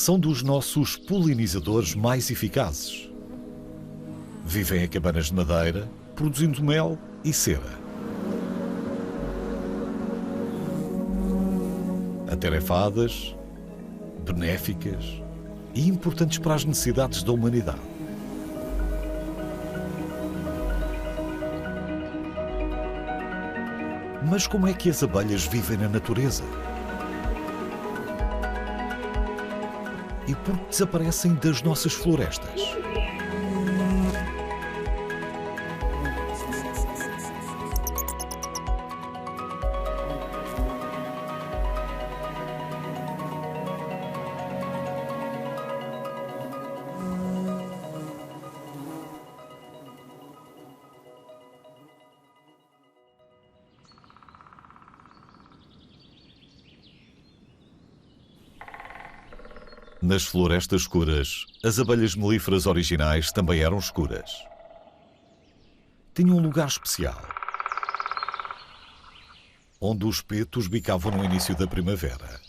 são dos nossos polinizadores mais eficazes. Vivem em cabanas de madeira, produzindo mel e cera. Atarefadas, benéficas e importantes para as necessidades da humanidade. Mas como é que as abelhas vivem na natureza? E por que desaparecem das nossas florestas? Nas florestas escuras, as abelhas melíferas originais também eram escuras. Tinham um lugar especial, onde os petos bicavam no início da primavera.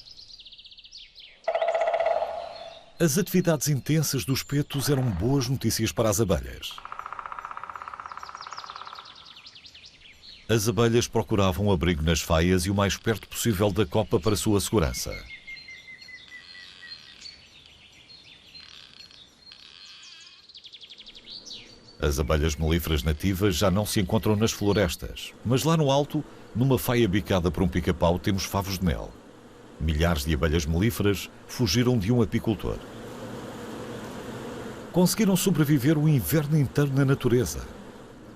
As atividades intensas dos petos eram boas notícias para as abelhas. As abelhas procuravam abrigo nas faias e o mais perto possível da copa para sua segurança. As abelhas melíferas nativas já não se encontram nas florestas, mas lá no alto, numa faia bicada por um pica-pau, temos favos de mel. Milhares de abelhas melíferas fugiram de um apicultor. Conseguiram sobreviver o inverno inteiro na natureza.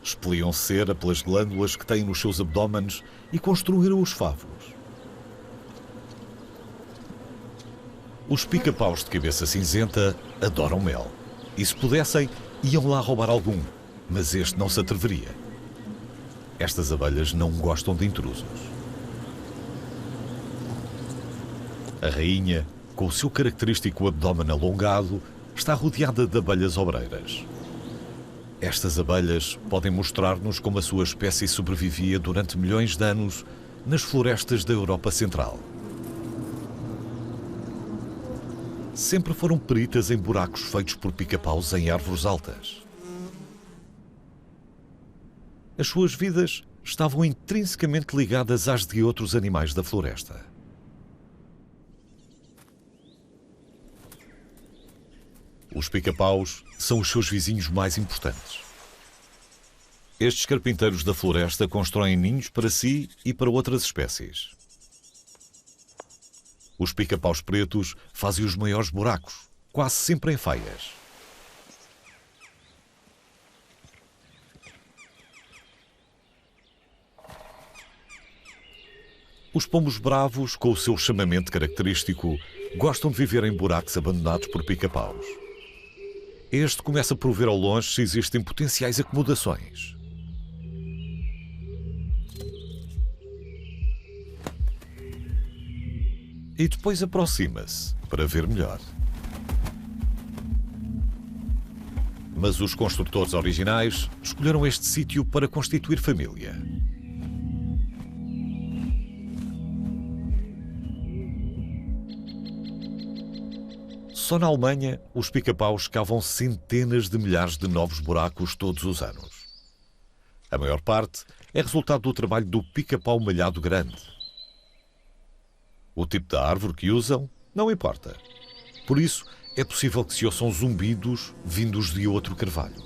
Expeliam cera pelas glândulas que têm nos seus abdômenes e construíram os favos. Os pica-paus de cabeça cinzenta adoram mel. E se pudessem, iam lá roubar algum, mas este não se atreveria. Estas abelhas não gostam de intrusos. A rainha, com o seu característico abdômen alongado, está rodeada de abelhas obreiras. Estas abelhas podem mostrar-nos como a sua espécie sobrevivia durante milhões de anos nas florestas da Europa Central. Sempre foram peritas em buracos feitos por pica-paus em árvores altas. As suas vidas estavam intrinsecamente ligadas às de outros animais da floresta. Os pica-paus são os seus vizinhos mais importantes. Estes carpinteiros da floresta constroem ninhos para si e para outras espécies. Os pica-paus pretos fazem os maiores buracos, quase sempre em faias. Os pombos bravos, com o seu chamamento característico, gostam de viver em buracos abandonados por pica-paus. Este começa por ver ao longe se existem potenciais acomodações. E depois aproxima-se para ver melhor. Mas os construtores originais escolheram este sítio para constituir família. Só na Alemanha, os pica-paus cavam centenas de milhares de novos buracos todos os anos. A maior parte é resultado do trabalho do pica-pau malhado grande. O tipo de árvore que usam não importa. Por isso, é possível que se ouçam zumbidos vindos de outro carvalho.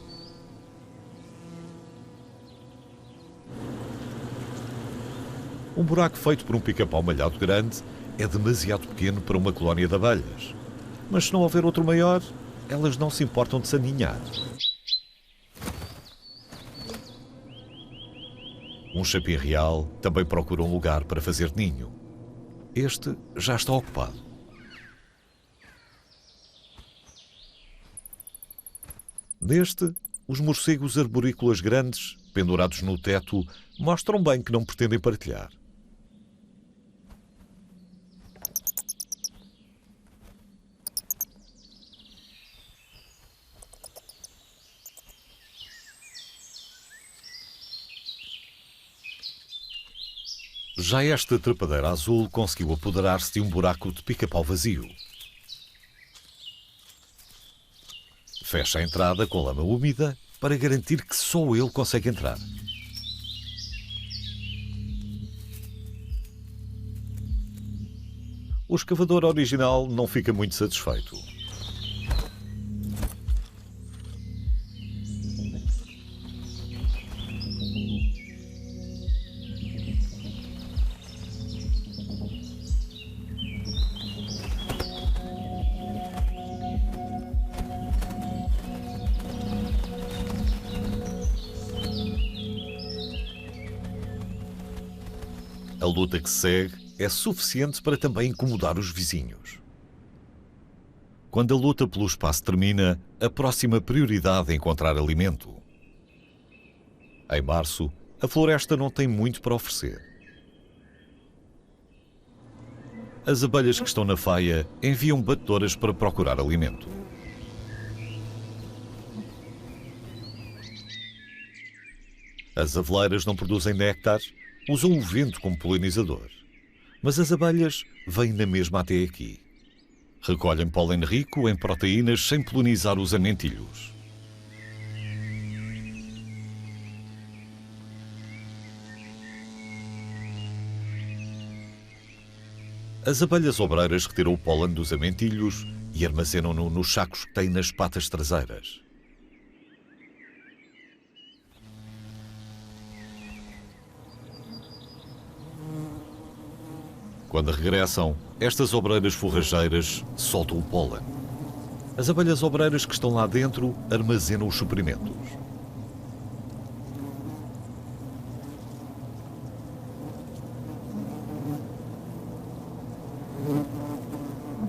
Um buraco feito por um pica-pau malhado grande é demasiado pequeno para uma colónia de abelhas. Mas se não houver outro maior, elas não se importam de se aninhar. Um chapim real também procura um lugar para fazer ninho. Este já está ocupado. Neste, os morcegos arborícolas grandes, pendurados no teto, mostram bem que não pretendem partilhar. Já esta trepadeira azul conseguiu apoderar-se de um buraco de pica-pau vazio. Fecha a entrada com lama úmida para garantir que só ele consegue entrar. O escavador original não fica muito satisfeito. A luta que segue é suficiente para também incomodar os vizinhos. Quando a luta pelo espaço termina, a próxima prioridade é encontrar alimento. Em março, a floresta não tem muito para oferecer. As abelhas que estão na faia enviam batedoras para procurar alimento. As aveleiras não produzem néctar, usam o vento como polinizador. Mas as abelhas vêm na mesma até aqui. Recolhem pólen rico em proteínas sem polinizar os amentilhos. As abelhas obreiras retiram o pólen dos amentilhos e armazenam-no nos sacos que têm nas patas traseiras. Quando regressam, estas obreiras forrageiras soltam o pólen. As abelhas obreiras que estão lá dentro armazenam os suprimentos.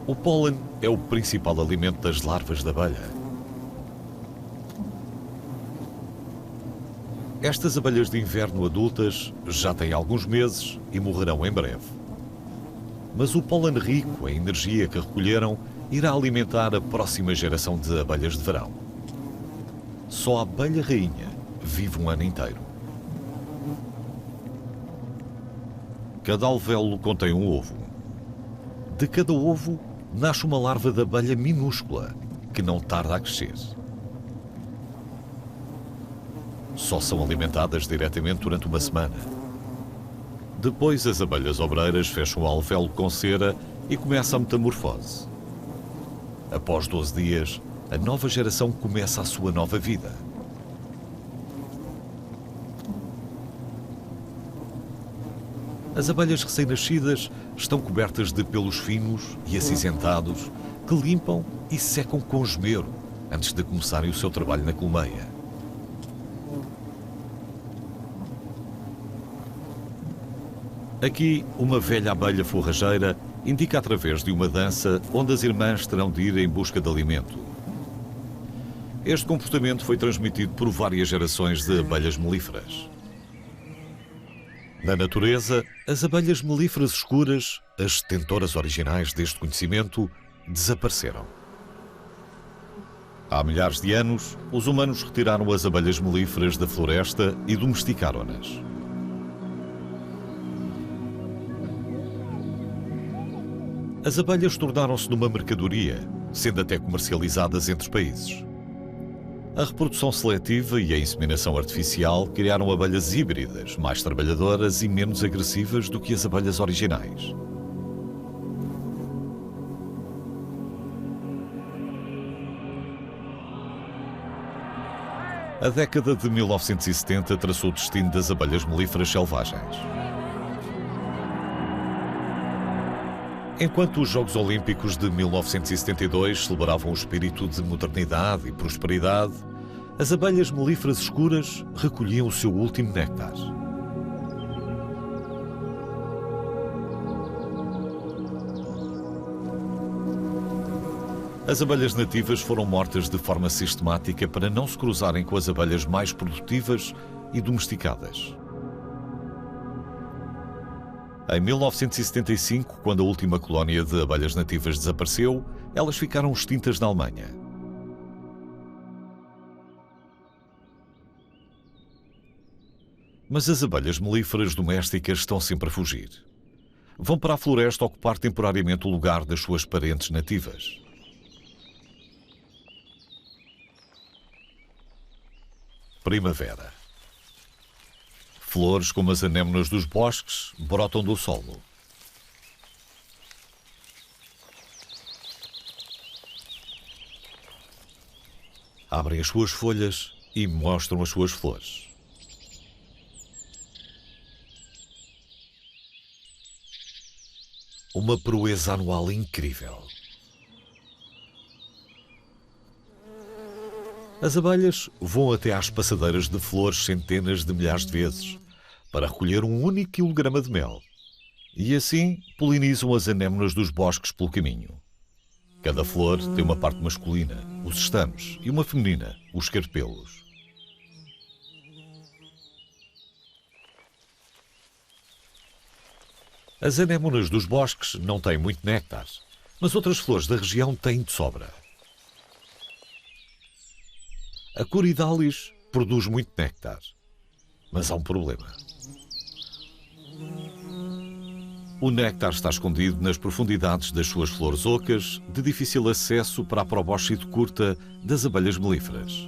O pólen é o principal alimento das larvas da abelha. Estas abelhas de inverno adultas já têm alguns meses e morrerão em breve. Mas o pólen rico, a energia que recolheram, irá alimentar a próxima geração de abelhas de verão. Só a abelha rainha vive um ano inteiro. Cada alvéolo contém um ovo. De cada ovo nasce uma larva de abelha minúscula, que não tarda a crescer. Só são alimentadas diretamente durante uma semana. Depois, as abelhas obreiras fecham o alvéolo com cera e começa a metamorfose. Após 12 dias, a nova geração começa a sua nova vida. As abelhas recém-nascidas estão cobertas de pelos finos e acinzentados que limpam e secam com esmero antes de começarem o seu trabalho na colmeia. Aqui, uma velha abelha forrageira indica através de uma dança onde as irmãs terão de ir em busca de alimento. Este comportamento foi transmitido por várias gerações de abelhas melíferas. Na natureza, as abelhas melíferas escuras, as detentoras originais deste conhecimento, desapareceram. Há milhares de anos, os humanos retiraram as abelhas melíferas da floresta e domesticaram-nas. As abelhas tornaram-se numa mercadoria, sendo até comercializadas entre países. A reprodução seletiva e a inseminação artificial criaram abelhas híbridas, mais trabalhadoras e menos agressivas do que as abelhas originais. A década de 1970 traçou o destino das abelhas melíferas selvagens. Enquanto os Jogos Olímpicos de 1972 celebravam o espírito de modernidade e prosperidade, as abelhas melíferas escuras recolhiam o seu último néctar. As abelhas nativas foram mortas de forma sistemática para não se cruzarem com as abelhas mais produtivas e domesticadas. Em 1975, quando a última colónia de abelhas nativas desapareceu, elas ficaram extintas na Alemanha. Mas as abelhas melíferas domésticas estão sempre a fugir. Vão para a floresta ocupar temporariamente o lugar das suas parentes nativas. Primavera. Flores como as anémonas dos bosques brotam do solo. Abrem as suas folhas e mostram as suas flores. Uma proeza anual incrível. As abelhas voam até às passadeiras de flores centenas de milhares de vezes para recolher um único quilograma de mel. E assim polinizam as anémonas dos bosques pelo caminho. Cada flor tem uma parte masculina, os estames, e uma feminina, os carpelos. As anémonas dos bosques não têm muito néctar, mas outras flores da região têm de sobra. A Corydalis produz muito néctar, mas há um problema. O néctar está escondido nas profundidades das suas flores ocas, de difícil acesso para a probóscide curta das abelhas melíferas.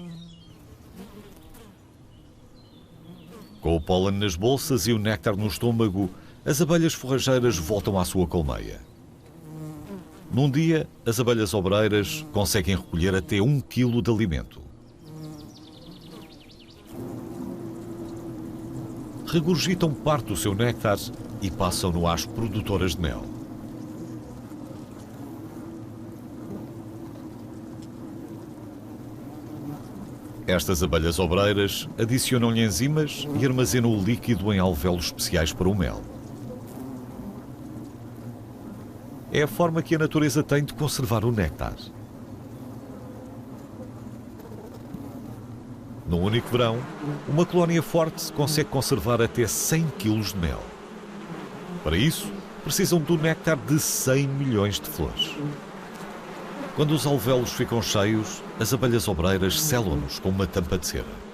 Com o pólen nas bolsas e o néctar no estômago, as abelhas forrageiras voltam à sua colmeia. Num dia, as abelhas obreiras conseguem recolher até 1 quilo de alimento. Regurgitam parte do seu néctar e passam-no às produtoras de mel. Estas abelhas obreiras adicionam-lhe enzimas e armazenam o líquido em alvéolos especiais para o mel. É a forma que a natureza tem de conservar o néctar. Num único verão, uma colónia forte consegue conservar até 100 kg de mel. Para isso, precisam do néctar de 100 milhões de flores. Quando os alvéolos ficam cheios, as abelhas obreiras selam-nos com uma tampa de cera.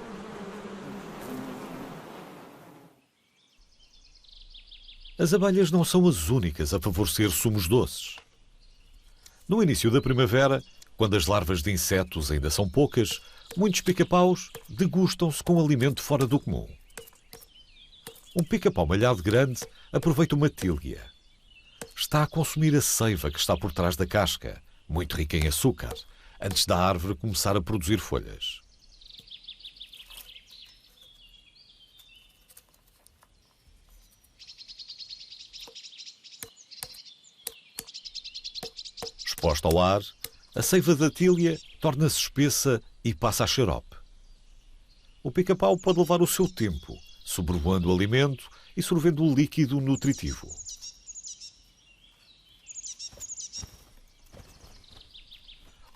As abelhas não são as únicas a favorecer sumos doces. No início da primavera, quando as larvas de insetos ainda são poucas, muitos pica-paus degustam-se com alimento fora do comum. Um pica-pau malhado grande aproveita uma tília. Está a consumir a seiva que está por trás da casca, muito rica em açúcar, antes da árvore começar a produzir folhas. Exposta ao ar, a seiva da tília torna-se espessa e passa a xarope. O pica-pau pode levar o seu tempo, sobrevoando o alimento e sorvendo o líquido nutritivo.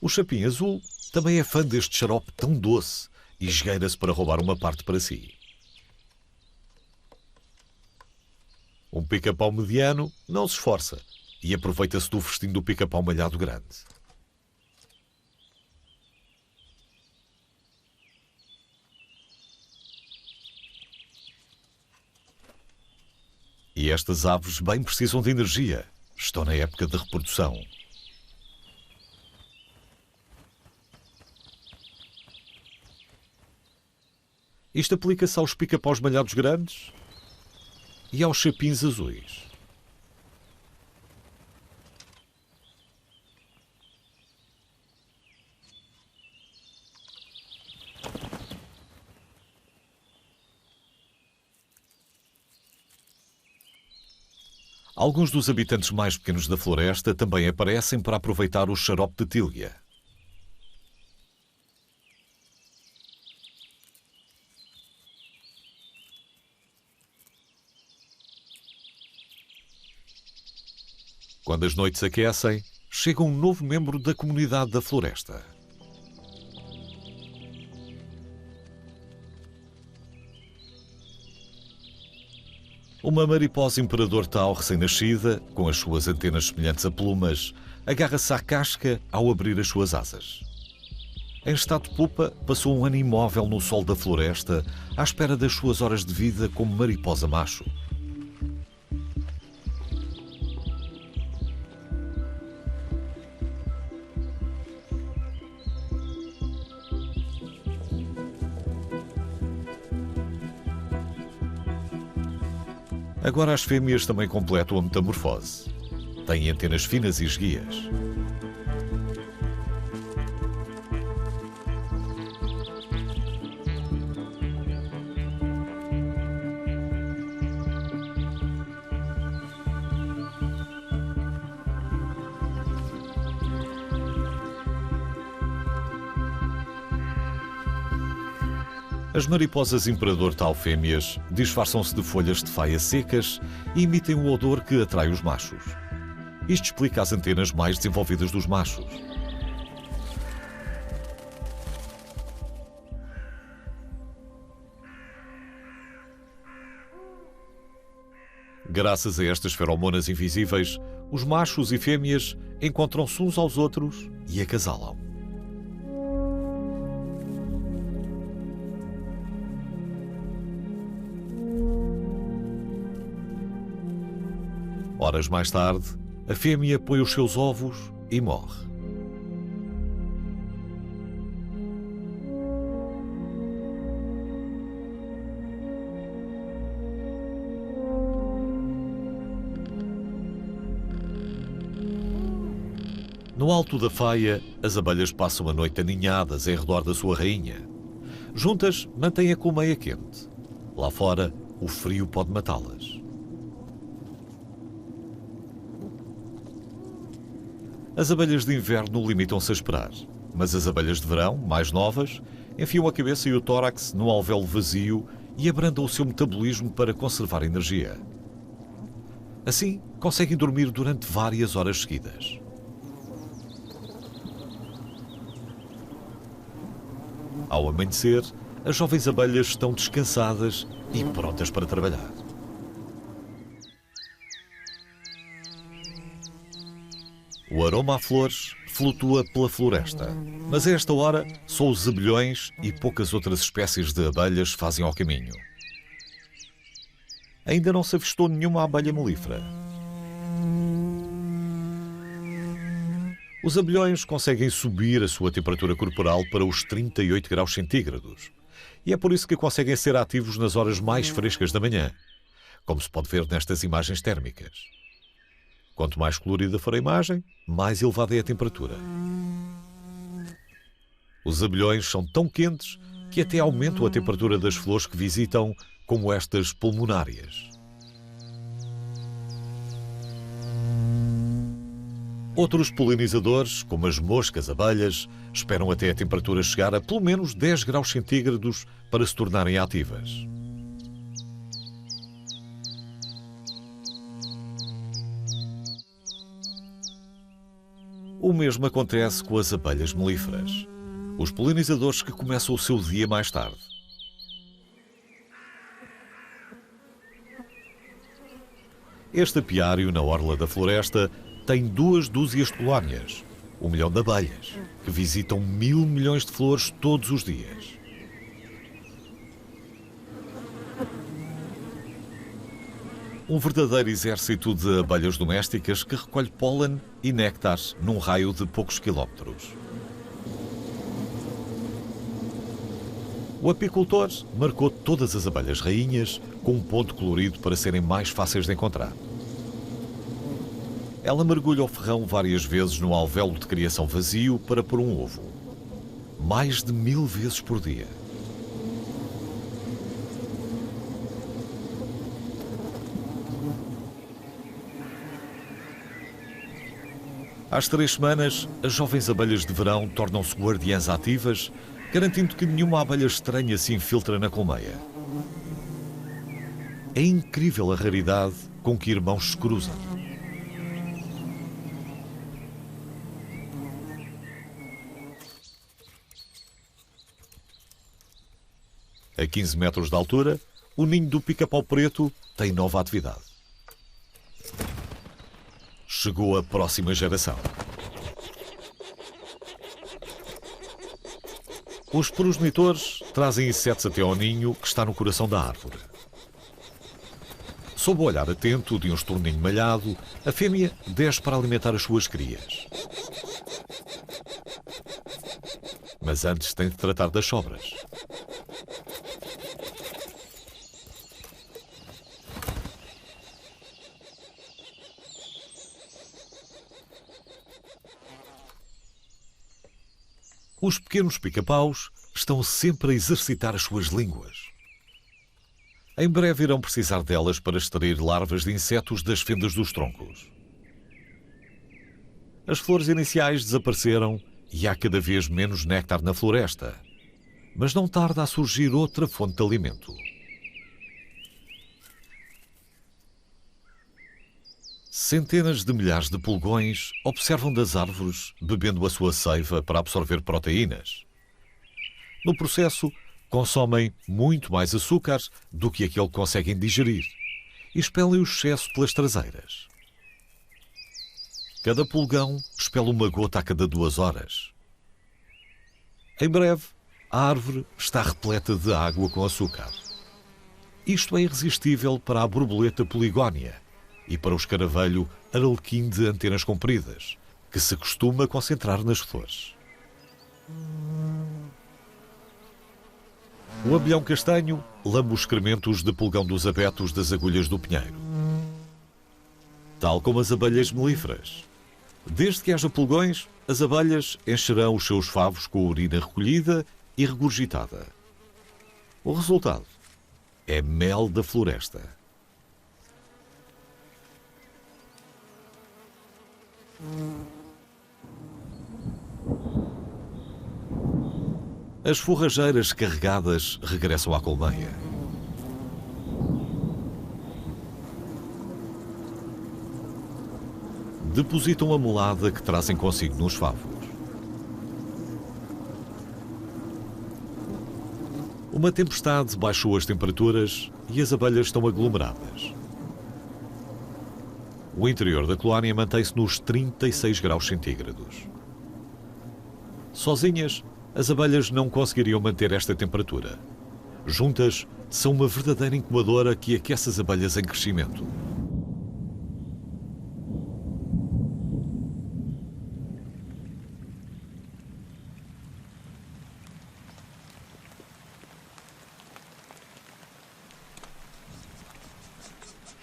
O chapim azul também é fã deste xarope tão doce e esgueira-se para roubar uma parte para si. Um pica-pau mediano não se esforça e aproveita-se do festim do pica-pau malhado grande. E estas aves bem precisam de energia. Estão na época de reprodução. Isto aplica-se aos pica-paus malhados grandes e aos chapins azuis. Alguns dos habitantes mais pequenos da floresta também aparecem para aproveitar o xarope de tília. Quando as noites aquecem, chega um novo membro da comunidade da floresta. Uma mariposa imperador tal recém-nascida, com as suas antenas semelhantes a plumas, agarra-se à casca ao abrir as suas asas. Em estado de pupa, passou um ano imóvel no sol da floresta, à espera das suas horas de vida como mariposa macho. Agora as fêmeas também completam a metamorfose. Têm antenas finas e esguias. As mariposas imperador tal fêmeas disfarçam-se de folhas de faia secas e emitem um odor que atrai os machos. Isto explica as antenas mais desenvolvidas dos machos. Graças a estas feromonas invisíveis, os machos e fêmeas encontram-se uns aos outros e acasalam. Horas mais tarde, a fêmea põe os seus ovos e morre. No alto da faia, as abelhas passam a noite aninhadas em redor da sua rainha. Juntas, mantêm a colmeia quente. Lá fora, o frio pode matá-las. As abelhas de inverno limitam-se a esperar, mas as abelhas de verão, mais novas, enfiam a cabeça e o tórax num alvéolo vazio e abrandam o seu metabolismo para conservar energia. Assim, conseguem dormir durante várias horas seguidas. Ao amanhecer, as jovens abelhas estão descansadas e prontas para trabalhar. O aroma a flores flutua pela floresta, mas a esta hora só os abelhões e poucas outras espécies de abelhas fazem ao caminho. Ainda não se avistou nenhuma abelha melífera. Os abelhões conseguem subir a sua temperatura corporal para os 38 graus centígrados, e é por isso que conseguem ser ativos nas horas mais frescas da manhã, como se pode ver nestas imagens térmicas. Quanto mais colorida for a imagem, mais elevada é a temperatura. Os abelhões são tão quentes que até aumentam a temperatura das flores que visitam, como estas pulmonárias. Outros polinizadores, como as moscas abelhas, esperam até a temperatura chegar a pelo menos 10 graus centígrados para se tornarem ativas. O mesmo acontece com as abelhas melíferas, os polinizadores que começam o seu dia mais tarde. Este apiário na orla da floresta tem 2 dúzias de colónias, 1 milhão de abelhas, que visitam 1000 milhões de flores todos os dias. Um verdadeiro exército de abelhas domésticas que recolhe pólen e néctar num raio de poucos quilómetros. O apicultor marcou todas as abelhas rainhas com um ponto colorido para serem mais fáceis de encontrar. Ela mergulha o ferrão várias vezes no alvéolo de criação vazio para pôr um ovo. Mais de 1000 vezes por dia. Às 3 semanas, as jovens abelhas de verão tornam-se guardiãs ativas, garantindo que nenhuma abelha estranha se infiltra na colmeia. É incrível a raridade com que irmãos se cruzam. A 15 metros de altura, o ninho do pica-pau preto tem nova atividade. Chegou a próxima geração. Os progenitores trazem insetos até ao ninho que está no coração da árvore. Sob o olhar atento de um estorninho malhado, a fêmea desce para alimentar as suas crias. Mas antes tem de tratar das sobras. Os pequenos pica-paus estão sempre a exercitar as suas línguas. Em breve irão precisar delas para extrair larvas de insetos das fendas dos troncos. As flores iniciais desapareceram e há cada vez menos néctar na floresta, mas não tarda a surgir outra fonte de alimento. Centenas de milhares de pulgões observam das árvores, bebendo a sua seiva para absorver proteínas. No processo, consomem muito mais açúcar do que aquele que conseguem digerir e expelem o excesso pelas traseiras. Cada pulgão expele uma gota a cada 2 horas. Em breve, a árvore está repleta de água com açúcar. Isto é irresistível para a borboleta poligónia e para o escaravelho arlequim de antenas compridas, que se costuma concentrar nas flores. O abelhão castanho lambe os excrementos de pulgão dos abetos das agulhas do pinheiro. Tal como as abelhas melíferas. Desde que haja pulgões, as abelhas encherão os seus favos com a urina recolhida e regurgitada. O resultado é mel da floresta. As forrageiras carregadas regressam à colmeia. Depositam a molada que trazem consigo nos favos. Uma tempestade baixou as temperaturas e as abelhas estão aglomeradas. O interior da colónia mantém-se nos 36 graus centígrados. Sozinhas, as abelhas não conseguiriam manter esta temperatura. Juntas, são uma verdadeira incubadora que aquece as abelhas em crescimento.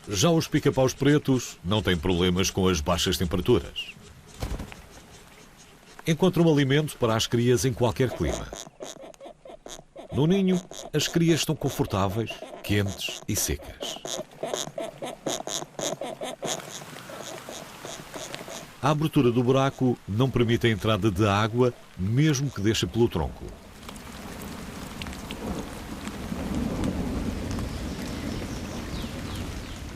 Já os pica-paus pretos não têm problemas com as baixas temperaturas. Encontram alimento para as crias em qualquer clima. No ninho, as crias estão confortáveis, quentes e secas. A abertura do buraco não permite a entrada de água, mesmo que deixe pelo tronco.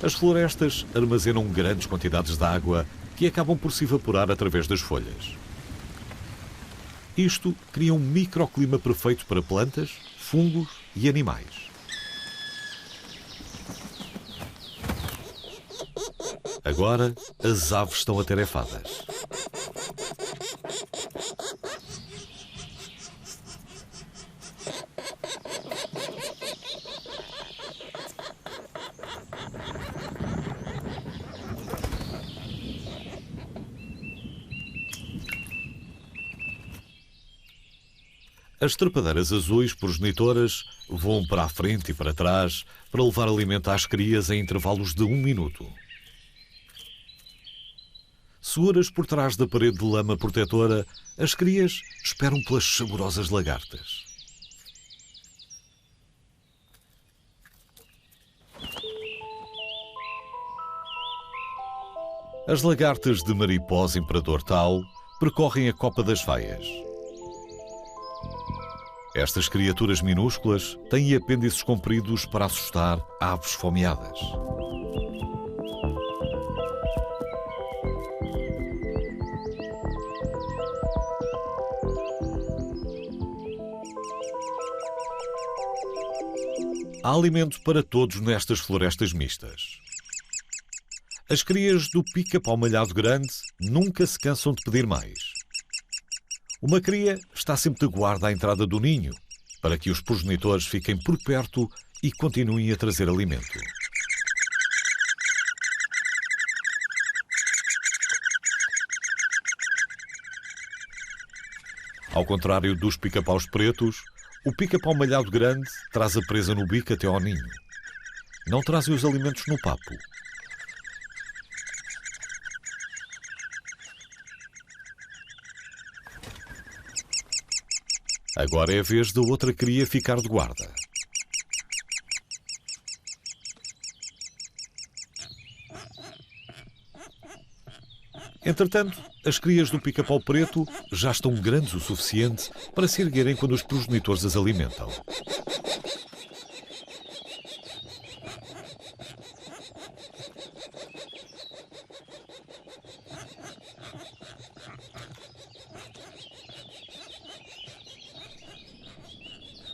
As florestas armazenam grandes quantidades de água que acabam por se evaporar através das folhas. Isto cria um microclima perfeito para plantas, fungos e animais. Agora, as aves estão atarefadas. As trepadeiras azuis progenitoras voam para a frente e para trás para levar alimento às crias em intervalos de 1 minuto. Seguras por trás da parede de lama protetora, as crias esperam pelas saborosas lagartas. As lagartas de mariposa imperador tal percorrem a copa das faias. Estas criaturas minúsculas têm apêndices compridos para assustar aves fomeadas. Há alimento para todos nestas florestas mistas. As crias do pica-pau malhado grande nunca se cansam de pedir mais. Uma cria está sempre de guarda à entrada do ninho, para que os progenitores fiquem por perto e continuem a trazer alimento. Ao contrário dos pica-paus pretos, o pica-pau malhado grande traz a presa no bico até ao ninho. Não trazem os alimentos no papo. Agora é a vez da outra cria ficar de guarda. Entretanto, as crias do pica-pau preto já estão grandes o suficiente para se erguerem quando os progenitores as alimentam.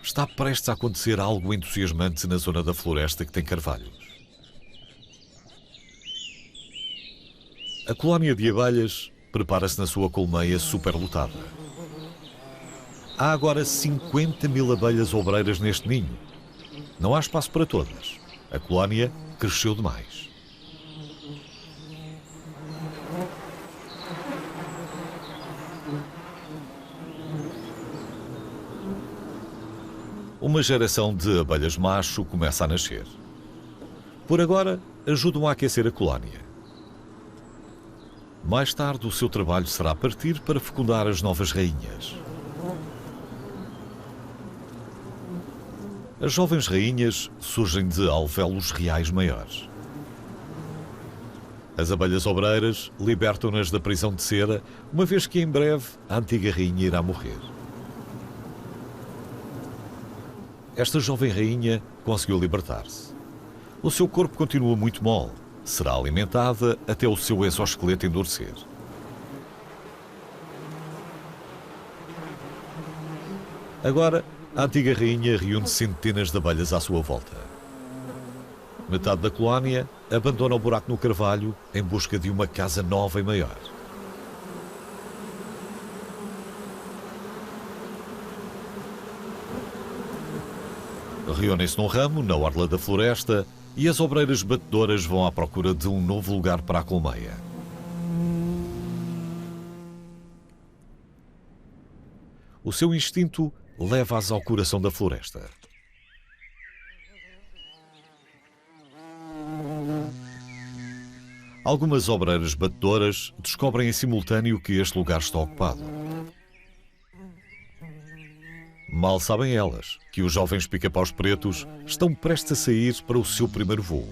Está prestes a acontecer algo entusiasmante na zona da floresta que tem carvalhos. A colónia de abelhas prepara-se na sua colmeia superlotada. Há agora 50.000 abelhas obreiras neste ninho. Não há espaço para todas. A colónia cresceu demais. Uma geração de abelhas macho começa a nascer. Por agora, ajudam a aquecer a colónia. Mais tarde, o seu trabalho será partir para fecundar as novas rainhas. As jovens rainhas surgem de alvéolos reais maiores. As abelhas obreiras libertam-nas da prisão de cera, uma vez que em breve a antiga rainha irá morrer. Esta jovem rainha conseguiu libertar-se. O seu corpo continua muito mole. Será alimentada até o seu exoesqueleto endurecer. Agora, a antiga rainha reúne centenas de abelhas à sua volta. Metade da colónia abandona o buraco no carvalho em busca de uma casa nova e maior. Reúnem-se num ramo na orla da floresta e as obreiras batedoras vão à procura de um novo lugar para a colmeia. O seu instinto leva-as ao coração da floresta. Algumas obreiras batedoras descobrem em simultâneo que este lugar está ocupado. Mal sabem elas que os jovens pica-paus pretos estão prestes a sair para o seu primeiro voo.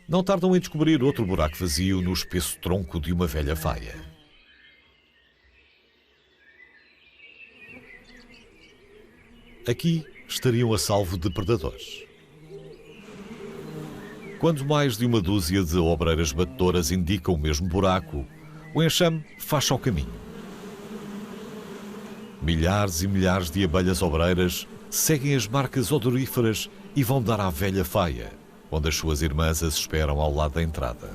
Não tardam em descobrir outro buraco vazio no espesso tronco de uma velha faia. Aqui estariam a salvo de predadores. Quando mais de uma dúzia de obreiras batedoras indicam o mesmo buraco, o enxame faz-se ao caminho. Milhares e milhares de abelhas obreiras seguem as marcas odoríferas e vão dar à velha faia, onde as suas irmãs as esperam ao lado da entrada.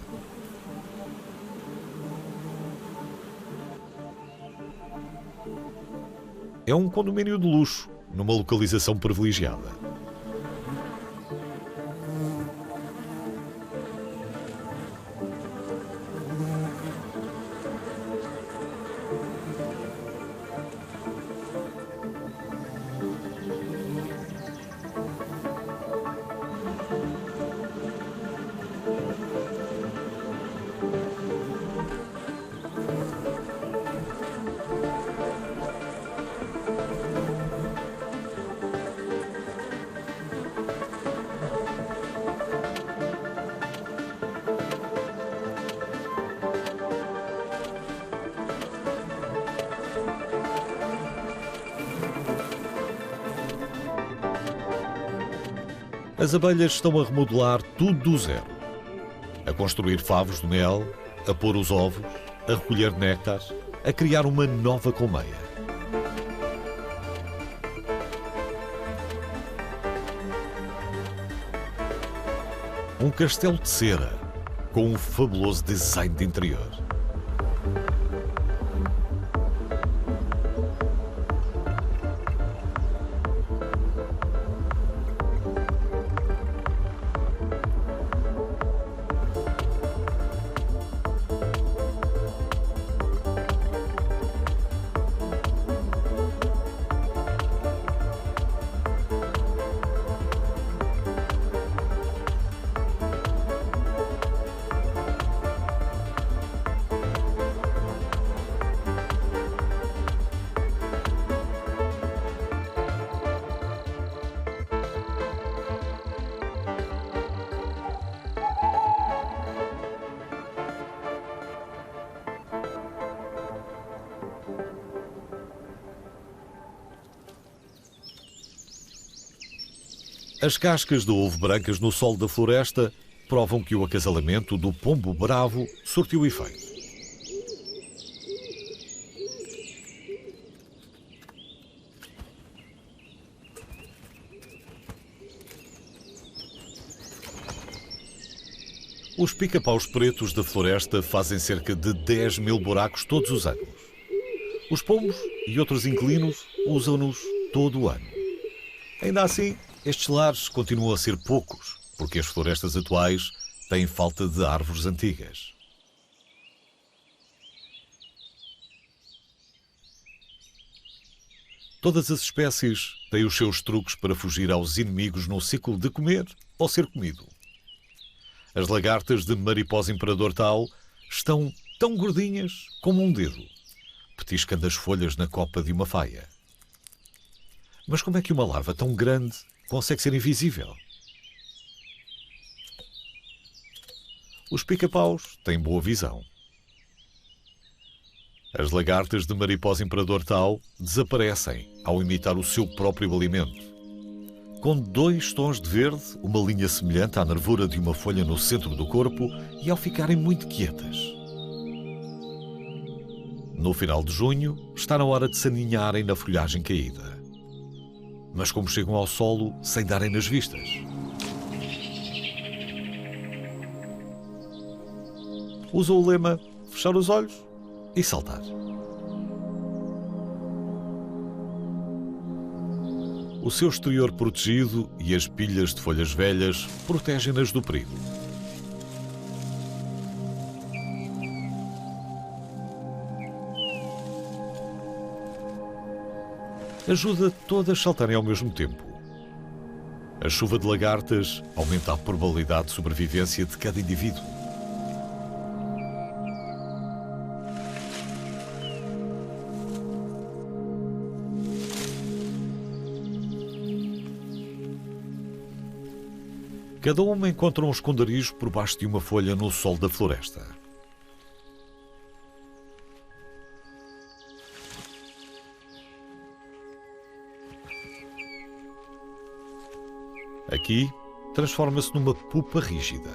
É um condomínio de luxo, numa localização privilegiada. As abelhas estão a remodelar tudo do zero. A construir favos de mel, a pôr os ovos, a recolher néctar, a criar uma nova colmeia. Um castelo de cera, com um fabuloso design de interior. As cascas de ovo brancas no solo da floresta provam que o acasalamento do pombo bravo surtiu efeito. Os pica-paus pretos da floresta fazem cerca de 10 mil buracos todos os anos. Os pombos e outros inquilinos usam-nos todo o ano. Ainda assim, estes lares continuam a ser poucos, porque as florestas atuais têm falta de árvores antigas. Todas as espécies têm os seus truques para fugir aos inimigos no ciclo de comer ou ser comido. As lagartas de mariposa imperador tal estão tão gordinhas como um dedo, petiscando as folhas na copa de uma faia. Mas como é que uma larva tão grande consegue ser invisível? Os pica-paus têm boa visão. As lagartas de mariposa imperador tal desaparecem ao imitar o seu próprio alimento. Com 2 tons de verde, uma linha semelhante à nervura de uma folha no centro do corpo e ao ficarem muito quietas. No final de junho, está na hora de se aninharem na folhagem caída. Mas como chegam ao solo sem darem nas vistas? Usam o lema fechar os olhos e saltar. O seu exterior protegido e as pilhas de folhas velhas protegem-nas do perigo. Ajuda todas a saltarem ao mesmo tempo. A chuva de lagartas aumenta a probabilidade de sobrevivência de cada indivíduo. Cada uma encontra um esconderijo por baixo de uma folha no solo da floresta. Aqui, transforma-se numa pupa rígida.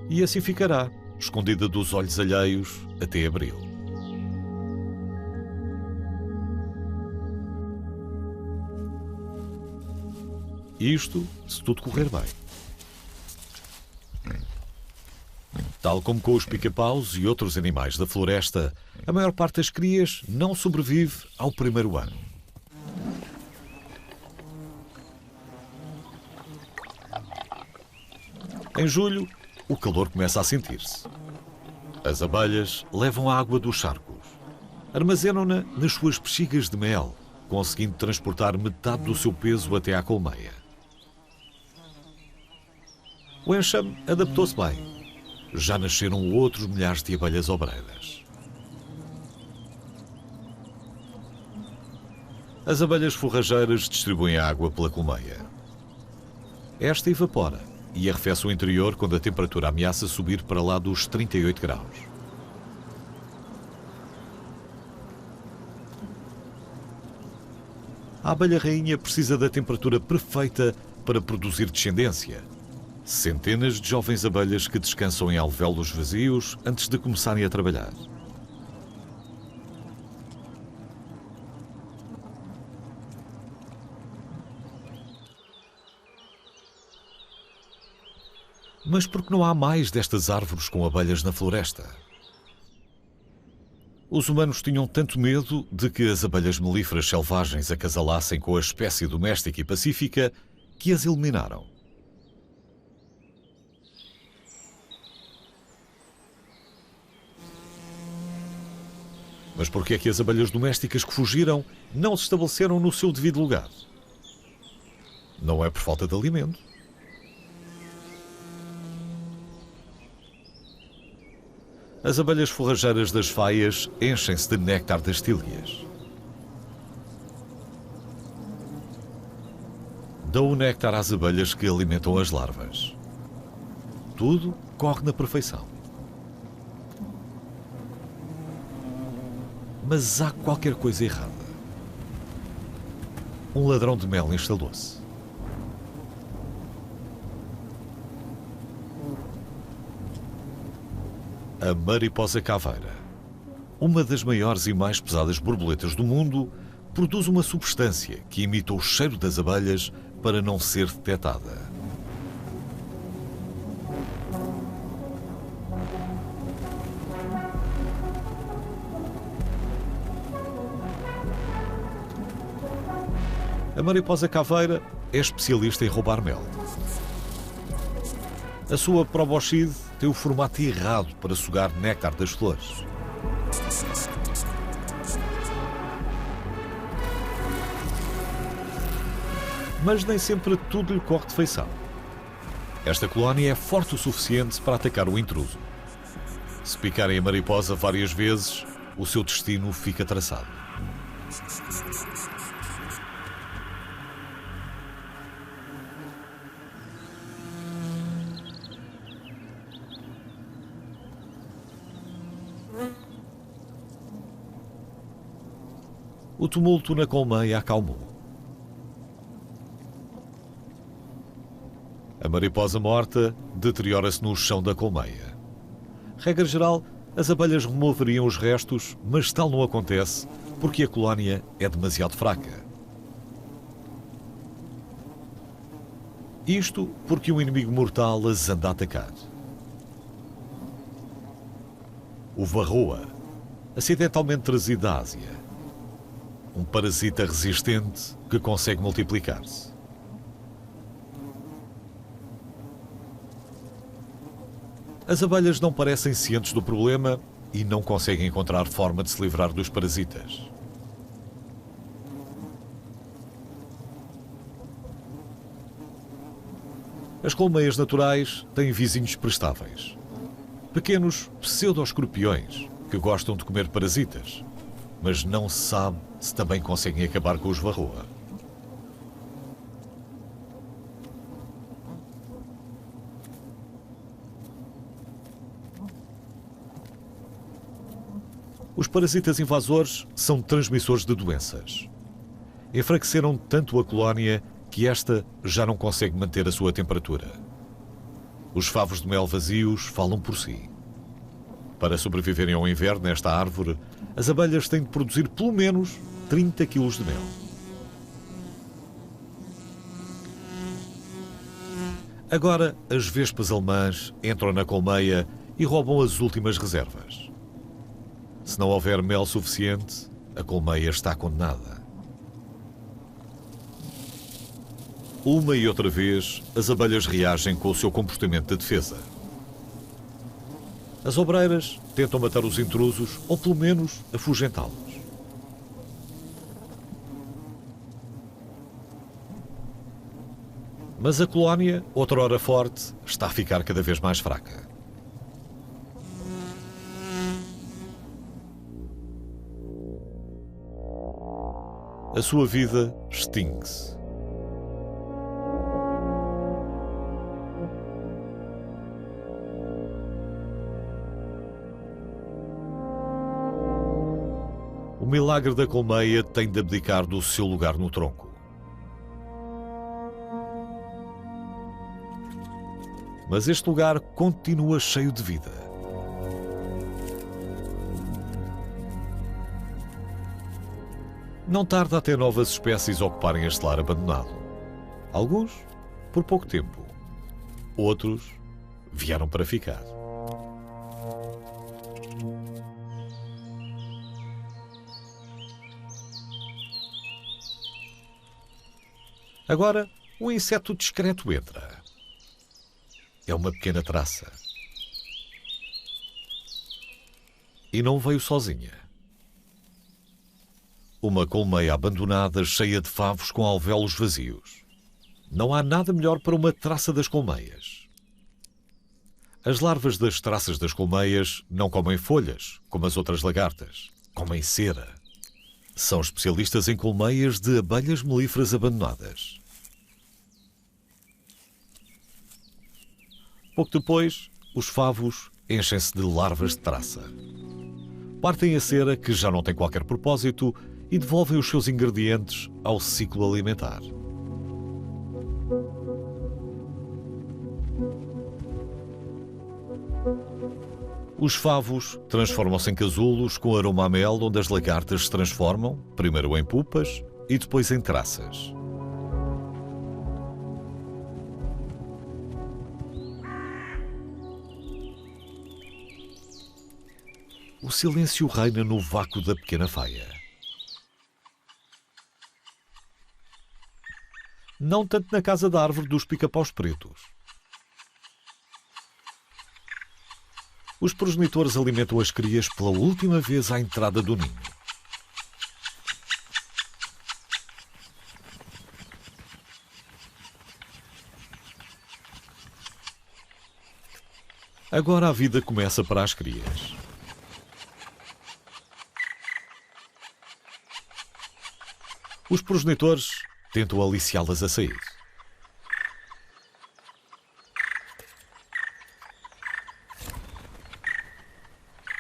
E assim ficará, escondida dos olhos alheios até abril. Isto se tudo correr bem. Tal como com os pica-paus e outros animais da floresta, a maior parte das crias não sobrevive ao primeiro ano. Em julho, o calor começa a sentir-se. As abelhas levam a água dos charcos. Armazenam-na nas suas bexigas de mel, conseguindo transportar metade do seu peso até à colmeia. O enxame adaptou-se bem. Já nasceram outros milhares de abelhas obreiras. As abelhas forrageiras distribuem a água pela colmeia. Esta evapora e arrefece o interior quando a temperatura ameaça subir para lá dos 38 graus. A abelha rainha precisa da temperatura perfeita para produzir descendência. Centenas de jovens abelhas que descansam em alvéolos vazios antes de começarem a trabalhar. Mas por que não há mais destas árvores com abelhas na floresta? Os humanos tinham tanto medo de que as abelhas melíferas selvagens acasalassem com a espécie doméstica e pacífica que as eliminaram. Mas por que é que as abelhas domésticas que fugiram não se estabeleceram no seu devido lugar? Não é por falta de alimento. As abelhas forrageiras das faias enchem-se de néctar das tílias. Dão o néctar às abelhas que alimentam as larvas. Tudo corre na perfeição. Mas há qualquer coisa errada. Um ladrão de mel instalou-se. A mariposa caveira, uma das maiores e mais pesadas borboletas do mundo, produz uma substância que imita o cheiro das abelhas para não ser detectada. A mariposa caveira é especialista em roubar mel. A sua proboscide tem o formato errado para sugar néctar das flores. Mas nem sempre tudo lhe corre de feição. Esta colónia é forte o suficiente para atacar o intruso. Se picarem a mariposa várias vezes, o seu destino fica traçado. O tumulto na colmeia acalmou. A mariposa morta deteriora-se no chão da colmeia. Regra geral, as abelhas removeriam os restos, mas tal não acontece porque a colónia é demasiado fraca. Isto porque um inimigo mortal as anda a atacar. O varroa, acidentalmente trazido da Ásia. Um parasita resistente que consegue multiplicar-se. As abelhas não parecem cientes do problema e não conseguem encontrar forma de se livrar dos parasitas. As colmeias naturais têm vizinhos prestáveis. Pequenos pseudo-escorpiões que gostam de comer parasitas, mas não se sabe se também conseguem acabar com os varroa. Os parasitas invasores são transmissores de doenças. Enfraqueceram tanto a colónia que esta já não consegue manter a sua temperatura. Os favos de mel vazios falam por si. Para sobreviverem ao inverno nesta árvore, as abelhas têm de produzir pelo menos 30 kg de mel. Agora, as vespas alemãs entram na colmeia e roubam as últimas reservas. Se não houver mel suficiente, a colmeia está condenada. Uma e outra vez, as abelhas reagem com o seu comportamento de defesa. As obreiras tentam matar os intrusos ou, pelo menos, afugentá-los. Mas a colónia, outrora forte, está a ficar cada vez mais fraca. A sua vida extingue-se. O milagre da colmeia tem de abdicar do seu lugar no tronco. Mas este lugar continua cheio de vida. Não tarda até novas espécies ocuparem este lar abandonado. Alguns por pouco tempo. Outros vieram para ficar. Agora, um inseto discreto entra. É uma pequena traça. E não veio sozinha. Uma colmeia abandonada cheia de favos com alvéolos vazios. Não há nada melhor para uma traça das colmeias. As larvas das traças das colmeias não comem folhas, como as outras lagartas. Comem cera. São especialistas em colmeias de abelhas melíferas abandonadas. Pouco depois, os favos enchem-se de larvas de traça. Partem a cera, que já não tem qualquer propósito, e devolvem os seus ingredientes ao ciclo alimentar. Os favos transformam-se em casulos com aroma a mel, onde as lagartas se transformam, primeiro em pupas e depois em traças. O silêncio reina no vácuo da pequena faia. Não tanto na casa da árvore dos pica-paus pretos. Os progenitores alimentam as crias pela última vez à entrada do ninho. Agora a vida começa para as crias. Os progenitores tentam aliciá-las a sair.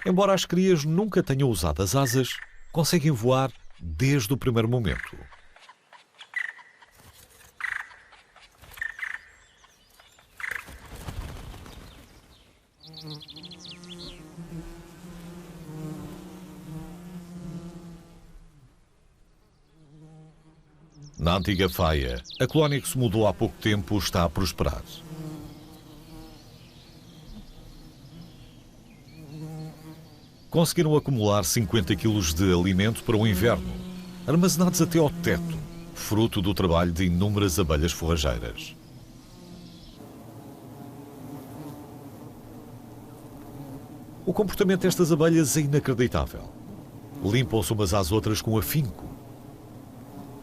Embora as crias nunca tenham usado as asas, conseguem voar desde o primeiro momento. Na antiga Faia, a colónia que se mudou há pouco tempo está a prosperar. Conseguiram acumular 50 quilos de alimento para o inverno, armazenados até ao teto, fruto do trabalho de inúmeras abelhas forrageiras. O comportamento destas abelhas é inacreditável. Limpam-se umas às outras com afinco.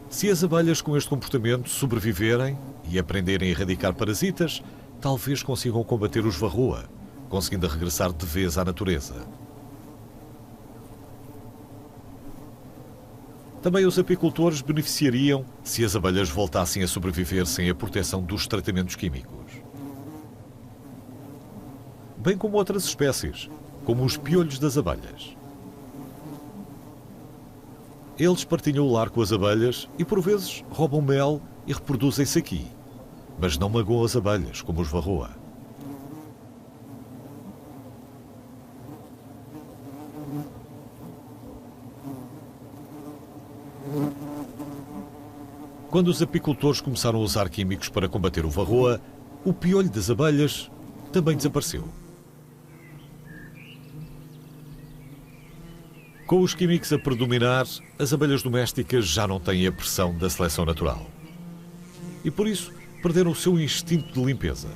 Se as abelhas com este comportamento sobreviverem e aprenderem a erradicar parasitas, talvez consigam combater os varroa, conseguindo regressar de vez à natureza. Também os apicultores beneficiariam se as abelhas voltassem a sobreviver sem a proteção dos tratamentos químicos. Bem como outras espécies, como os piolhos das abelhas. Eles partilham o lar com as abelhas e, por vezes, roubam mel e reproduzem-se aqui. Mas não magoam as abelhas, como os varroa. Quando os apicultores começaram a usar químicos para combater o varroa, o piolho das abelhas também desapareceu. Com os químicos a predominar, as abelhas domésticas já não têm a pressão da seleção natural. E por isso perderam o seu instinto de limpeza.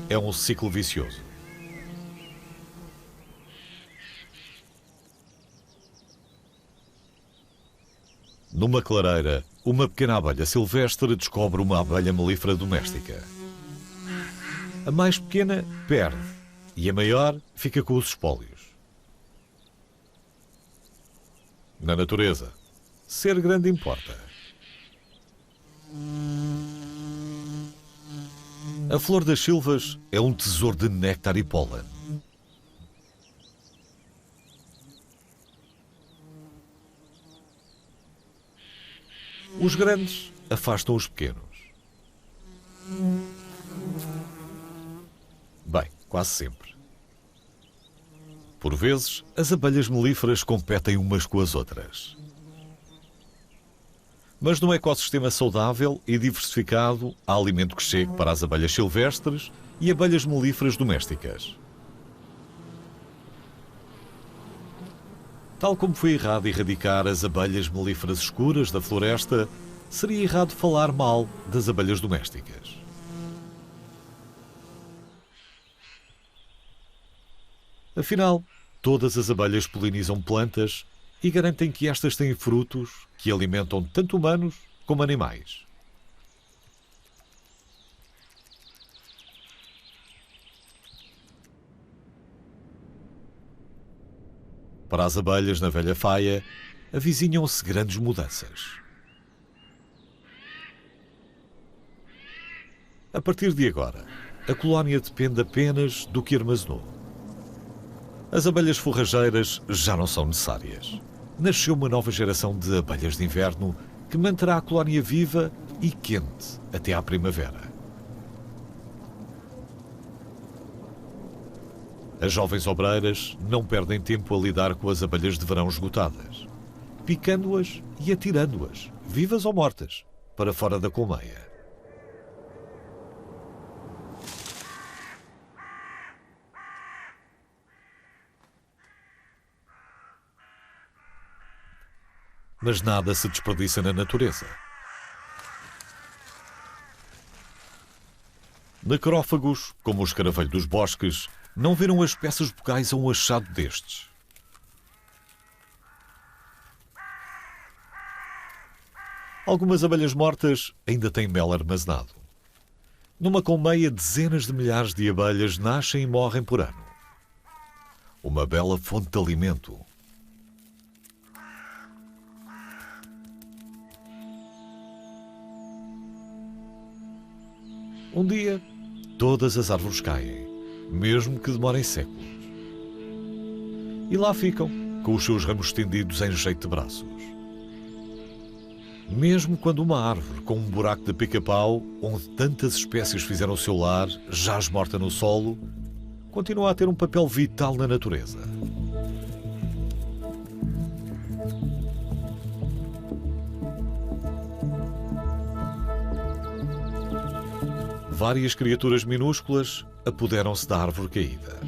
É um ciclo vicioso. Numa clareira, uma pequena abelha silvestre descobre uma abelha melífera doméstica. A mais pequena perde e a maior fica com os espólios. Na natureza, ser grande importa. A flor das silvas é um tesouro de néctar e pólen. Os grandes afastam os pequenos. Bem, quase sempre. Por vezes, as abelhas melíferas competem umas com as outras. Mas num ecossistema saudável e diversificado, há alimento que chegue para as abelhas silvestres e abelhas melíferas domésticas. Tal como foi errado erradicar as abelhas melíferas escuras da floresta, seria errado falar mal das abelhas domésticas. Afinal, todas as abelhas polinizam plantas e garantem que estas têm frutos que alimentam tanto humanos como animais. Para as abelhas na velha Faia, avizinham-se grandes mudanças. A partir de agora, a colónia depende apenas do que armazenou. As abelhas forrageiras já não são necessárias. Nasceu uma nova geração de abelhas de inverno que manterá a colónia viva e quente até à primavera. As jovens obreiras não perdem tempo a lidar com as abelhas de verão esgotadas, picando-as e atirando-as, vivas ou mortas, para fora da colmeia. Mas nada se desperdiça na natureza. Necrófagos, como o escaravelho dos bosques, não viram as peças vocais a um achado destes. Algumas abelhas mortas ainda têm mel armazenado. Numa colmeia, dezenas de milhares de abelhas nascem e morrem por ano. Uma bela fonte de alimento. Um dia, todas as árvores caem, mesmo que demorem séculos. E lá ficam, com os seus ramos estendidos em jeito de braços. Mesmo quando uma árvore com um buraco de pica-pau, onde tantas espécies fizeram o seu lar, jaz morta no solo, continua a ter um papel vital na natureza. Várias criaturas minúsculas apoderam-se da árvore caída.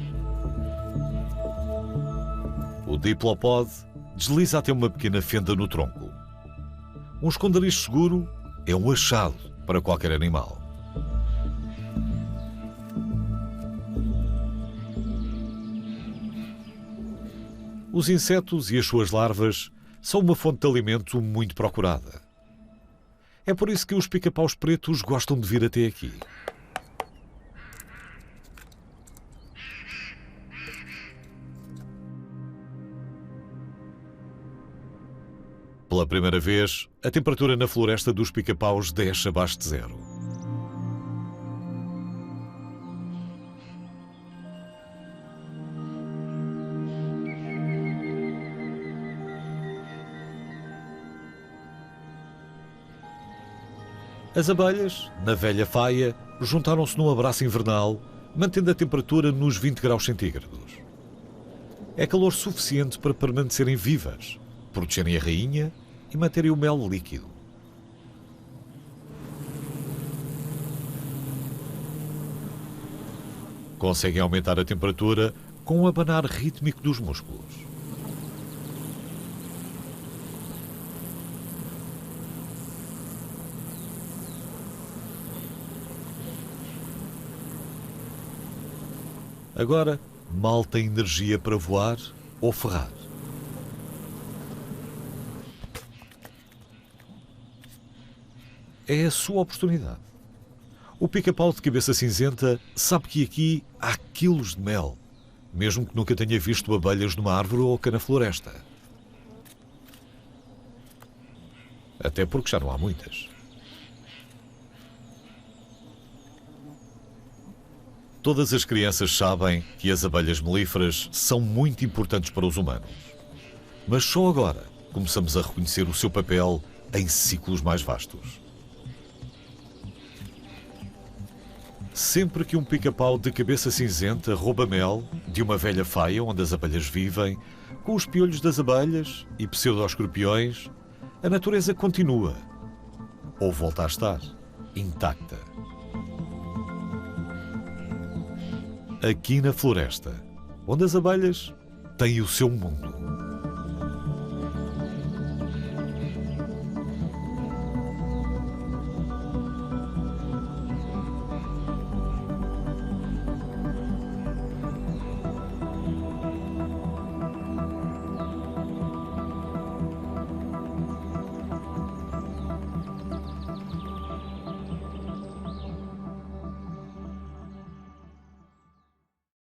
O diplopode desliza até uma pequena fenda no tronco. Um esconderijo seguro é um achado para qualquer animal. Os insetos e as suas larvas são uma fonte de alimento muito procurada. É por isso que os pica-paus pretos gostam de vir até aqui. Pela primeira vez, a temperatura na floresta dos pica-paus desce abaixo de zero. As abelhas, na velha faia, juntaram-se num abraço invernal, mantendo a temperatura nos 20 graus centígrados. É calor suficiente para permanecerem vivas, protegerem a rainha e manterem o mel líquido. Conseguem aumentar a temperatura com o abanar rítmico dos músculos. Agora, mal tem energia para voar ou ferrar. É a sua oportunidade. O pica-pau de cabeça cinzenta sabe que aqui há quilos de mel, mesmo que nunca tenha visto abelhas numa árvore ou na floresta. Até porque já não há muitas. Todas as crianças sabem que as abelhas melíferas são muito importantes para os humanos. Mas só agora começamos a reconhecer o seu papel em ciclos mais vastos. Sempre que um pica-pau de cabeça cinzenta rouba mel de uma velha faia onde as abelhas vivem, com os piolhos das abelhas e pseudo-escorpiões, a natureza continua, ou volta a estar, intacta. Aqui na floresta, onde as abelhas têm o seu mundo.